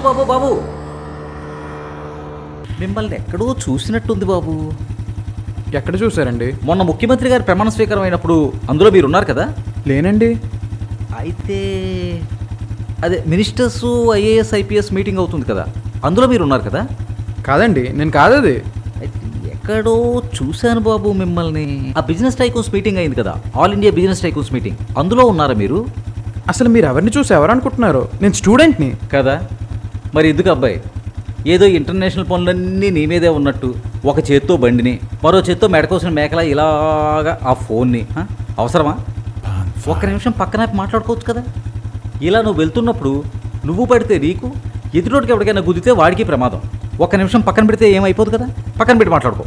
బాబు బాబు మిమ్మల్ని ఎక్కడో చూసినట్టుంది బాబు. ఎక్కడ చూసారండి? మొన్న ముఖ్యమంత్రి గారి ప్రమాణ స్వీకారం అయినప్పుడు అందులో మీరు ఉన్నారు కదా? లేనండి. అయితే అదే మినిస్టర్స్ ఐఏఎస్ ఐపీఎస్ మీటింగ్ అవుతుంది కదా, అందులో మీరు ఉన్నారు కదా? కాదండి, నేను కాదు అది. అయితే ఎక్కడో చూశాను బాబు మిమ్మల్ని. ఆ బిజినెస్ టైకూన్స్ మీటింగ్ అయింది కదా, all India business tycoons meeting, అందులో ఉన్నారా మీరు? అసలు మీరు ఎవరిని చూసి ఎవరనుకుంటున్నారు? నేను స్టూడెంట్ని కదా. మరి ఎందుకు అబ్బాయి ఏదో ఇంటర్నేషనల్ పనులన్నీ నీ మీదే ఉన్నట్టు ఒక చేత్తో బండిని మరో చేత్తో మెడకోసిన మేకలా ఇలాగా ఆ ఫోన్ని అవసరమా? ఒక్క నిమిషం పక్కన మాట్లాడుకోవచ్చు కదా. ఇలా నువ్వు వెళ్తున్నప్పుడు నువ్వు పడితే నీకు, ఎదుటోటికి ఎవరికైనా గుద్దితే వాడికి ప్రమాదం. ఒక్క నిమిషం పక్కన పెడితే ఏమైపోదు కదా. పక్కన పెట్టి మాట్లాడుకో.